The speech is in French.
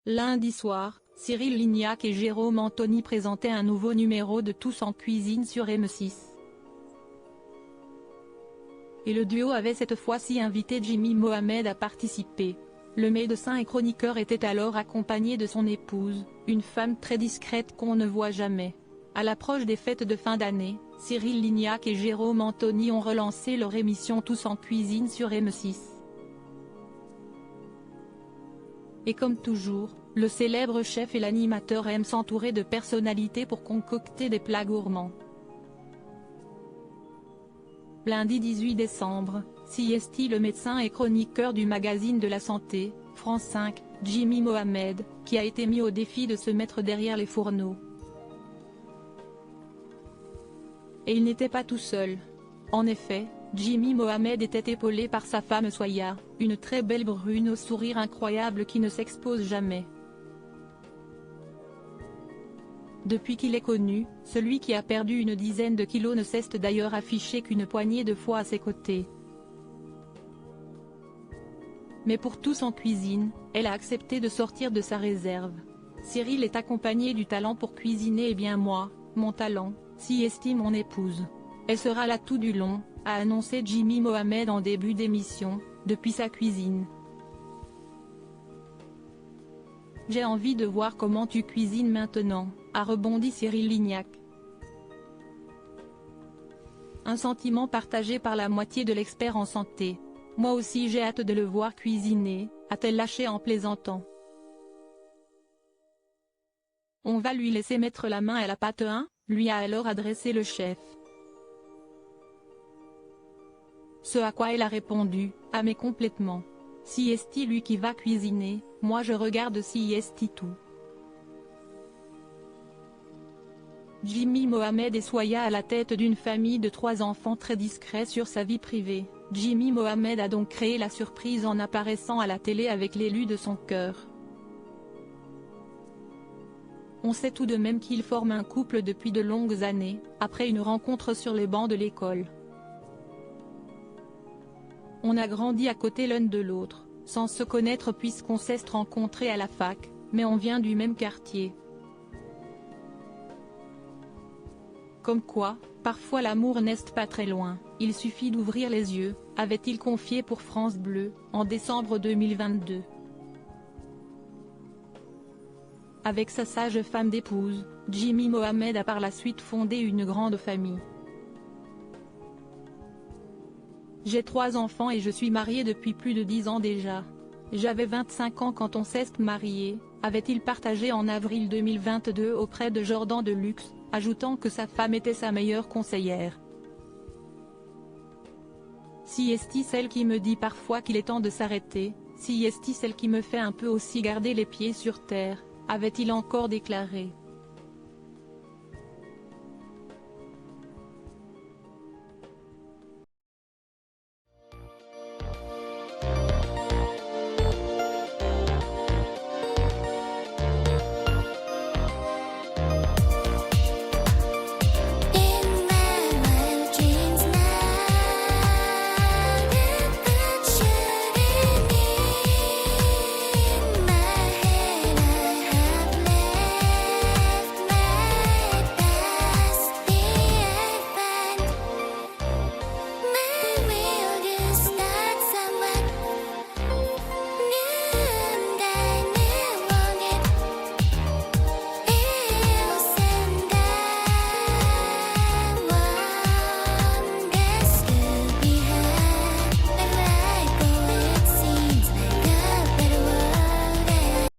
Lundi soir, Cyril Lignac et Jérôme Anthony présentaient un nouveau numéro de Tous en cuisine sur M6. Et le duo avait cette fois-ci invité Jimmy Mohamed à participer. Le médecin et chroniqueur était alors accompagné de son épouse, une femme très discrète qu'on ne voit jamais. À l'approche des fêtes de fin d'année, Cyril Lignac et Jérôme Anthony ont relancé leur émission Tous en cuisine sur M6. Et comme toujours, le célèbre chef et l'animateur aiment s'entourer de personnalités pour concocter des plats gourmands. Lundi 18 décembre, CST, le médecin et chroniqueur du magazine de la santé, France 5, Jimmy Mohamed, qui a été mis au défi de se mettre derrière les fourneaux. Et il n'était pas tout seul. En effet, Jimmy Mohamed était épaulé par sa femme Soya, une très belle brune au sourire incroyable qui ne s'expose jamais. Depuis qu'il est connu, celui qui a perdu une dizaine de kilos ne cesse d'ailleurs afficher qu'une poignée de fois à ses côtés. Mais pour Tous en cuisine, elle a accepté de sortir de sa réserve. Cyril est accompagné du talent pour cuisiner et bien moi, mon talent, si estime mon épouse. Elle sera là tout du long, a annoncé Jimmy Mohamed en début d'émission, depuis sa cuisine. J'ai envie de voir comment tu cuisines maintenant, a rebondi Cyril Lignac. Un sentiment partagé par la moitié de l'expert en santé. Moi aussi j'ai hâte de le voir cuisiner, a-t-elle lâché en plaisantant. On va lui laisser mettre la main à la pâte hein, lui a alors adressé le chef. Ce à quoi elle a répondu, ah mais complètement. Si est lui qui va cuisiner, moi je regarde si est tout. Jimmy Mohamed et Soya à la tête d'une famille de 3 enfants très discrets sur sa vie privée. Jimmy Mohamed a donc créé la surprise en apparaissant à la télé avec l'élu de son cœur. On sait tout de même qu'ils forment un couple depuis de longues années, après une rencontre sur les bancs de l'école. On a grandi à côté l'un de l'autre, sans se connaître puisqu'on s'est rencontrés à la fac, mais on vient du même quartier. Comme quoi, parfois l'amour n'est pas très loin, il suffit d'ouvrir les yeux, avait-il confié pour France Bleu, en décembre 2022. Avec sa sage femme d'épouse, Jimmy Mohamed a par la suite fondé une grande famille. J'ai 3 enfants et je suis marié depuis plus de 10 ans déjà. J'avais 25 ans quand on s'est marié, avait-il partagé en avril 2022 auprès de Jordan Deluxe, ajoutant que sa femme était sa meilleure conseillère. Si est celle qui me dit parfois qu'il est temps de s'arrêter, si est celle qui me fait un peu aussi garder les pieds sur terre, avait-il encore déclaré.